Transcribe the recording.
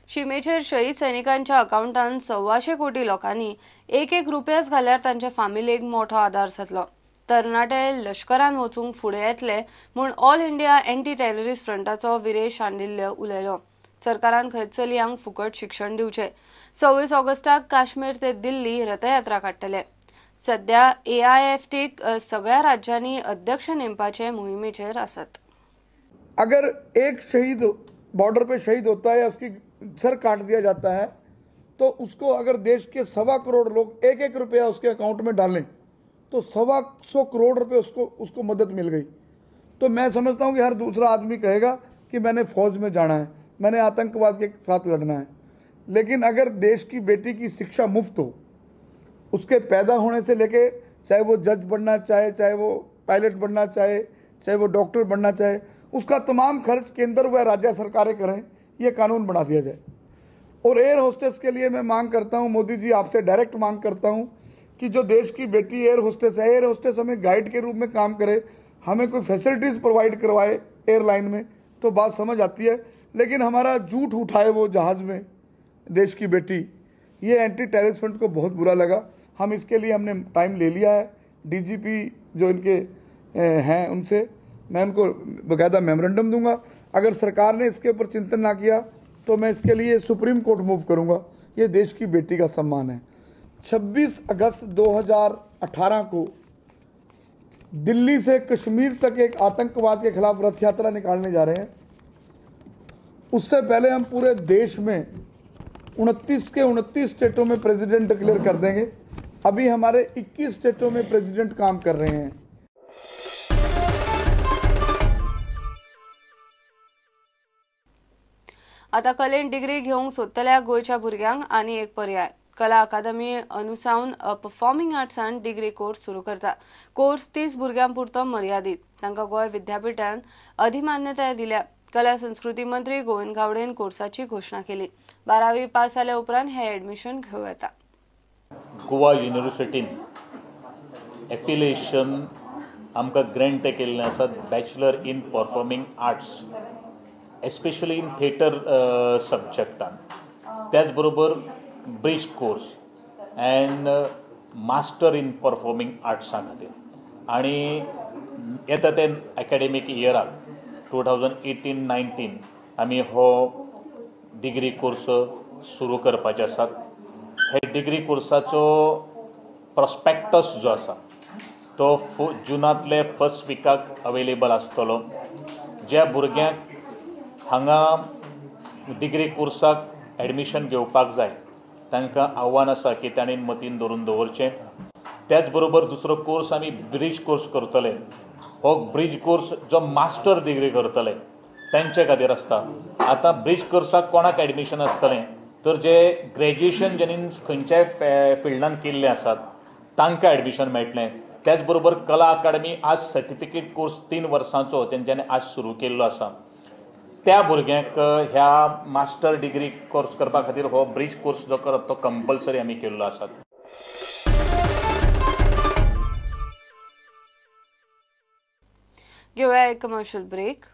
शिमेचेर शहीद सैनिकांच्या अकाउंटांत 125 कोटी लोकांनी एक रुपयाच घाल्यार तांच्या फॅमिलीक मोठो आधार जातलो। तरणाटे लष्करान वचूंक फुडें येतले म्हूण ऑल इंडिया एंटी टेररिस्ट फ्रंटाचो विरेश शांडिल्य उलयलो। सरकारान खंयचल्यांक फुकट शिक्षण दिवचे। 26 ऑगस्टाक काश्मीर ते दिल्ली रथयात्रा काडटले। सध्या AIFTक सगळ्या राज्यांनी अध्यक्ष नेमपाचे मोहिमेचेर आसात। अगर एक शहीद बॉर्डर पे शहीद होता है या उसकी सर काट दिया जाता है तो उसको अगर देश के 1.25 करोड़ लोग एक रुपया उसके अकाउंट में डालें तो 125 करोड़ रुपए उसको मदद मिल गई। तो मैं समझता हूँ कि हर दूसरा आदमी कहेगा कि मैंने फौज में जाना है, मैंने आतंकवाद के साथ लड़ना है। लेकिन अगर देश की बेटी की शिक्षा मुफ्त हो, उसके पैदा होने से लेके चाहे वो जज बनना चाहे, चाहे वो पायलट बनना चाहे, चाहे वो डॉक्टर बनना चाहे, उसका तमाम खर्च केंद्र व राज्य सरकारें करें, ये कानून बना दिया जाए। और एयर होस्टेस के लिए मैं मांग करता हूँ, मोदी जी आपसे डायरेक्ट मांग करता हूँ कि जो देश की बेटी एयर होस्टेस है, एयर होस्टेस हमें गाइड के रूप में काम करे, हमें कोई फैसिलिटीज़ प्रोवाइड करवाए एयरलाइन में, तो बात समझ आती है। लेकिन हमारा झूठ उठाए वो जहाज़ में देश की बेटी, ये एंटी टेररिस्ट फ्रंट को बहुत बुरा लगा। हम इसके लिए हमने टाइम ले लिया है। DGP जो इनके हैं उनसे मैं उनको बाकायदा मेमोरेंडम दूंगा। अगर सरकार ने इसके ऊपर चिंतन ना किया तो मैं इसके लिए सुप्रीम कोर्ट मूव करूंगा। ये देश की बेटी का सम्मान है। 26 अगस्त 2018 को दिल्ली से कश्मीर तक एक आतंकवाद के खिलाफ रथ यात्रा निकालने जा रहे हैं। उससे पहले हम पूरे देश में 29 के 29 स्टेटों में प्रेसिडेंट डिक्लेयर कर देंगे। अभी हमारे 21 स्टेटों में प्रेसिडेंट काम कर रहे हैं। आता कलेन डिग्री घेवंक सोदतल्या गोयच्या भुरग्यांक आनी एक पर्याय। कला अकादमी अनुसावन परफॉर्मिंग आर्ट्सान डिग्री कोर्स सुरू करता। कोर्स 30 भुरग्यांपुरतो मर्यादित। तांकां गोंय विद्यापीठान अधिमान्यताय दिल्या। कला संस्कृती मंत्री गोविंद गावडेन कोर्साची घोषणा केली। 12वी पास जाल्या उपरांत हे एडमिशन घेवं येता। गोवा युनिव्हर्सिटीन एफिलिएशन आमकां ग्रँट केल्लें आसा bachelor in performing arts, especially in theatre सब्जेक्टान। त्याच बरोबर bridge course and master in performing आर्ट्सा खातीर। आनी येता ते एकाडेमीक इयराक 2018-19 आमी हो डिग्री कोर्स सुरू करपाचे आसात। हे डिग्री कोर्साचो प्रॉस्पेक्टस जो आसा तो जुनांतले फर्स्ट विकाक अवेलेबल आसतलो। ज्या भुरग्यांक हांगा डिग्री कोर्साक एडमिशन घेवपाक जाय तांकां आव्हान आसा की तांणी मतीन धरून दवरचें। त्याच बरोबर दुसरो कोर्स आमी ब्रिज कोर्स करतले। हो ब्रिज कोर्स जो मास्टर डिग्री करतले तांचे खातीर आसता। आतां ब्रिज कोर्साक कोणाक एडमिशन आसतलें तर जे ग्रॅज्युएशन जेणी खंयच्याय फिल्डान केल्लें आसात तांकां एडमिशन मेळटलें। त्याच बरोबर कला अकादमी आज सर्टिफिकेट कोर्स 3 वर्सांचो जेंच्यांनी आज सुरू केल्लो आसा त्या भुरग्यांक ह्या मास्टर डिग्री कोर्स करपा खातीर हो ब्रिज कोर्स जो करप तो कंपल्सरी आमी केल्लो आसा। घेवया एक कमर्शियल ब्रेक।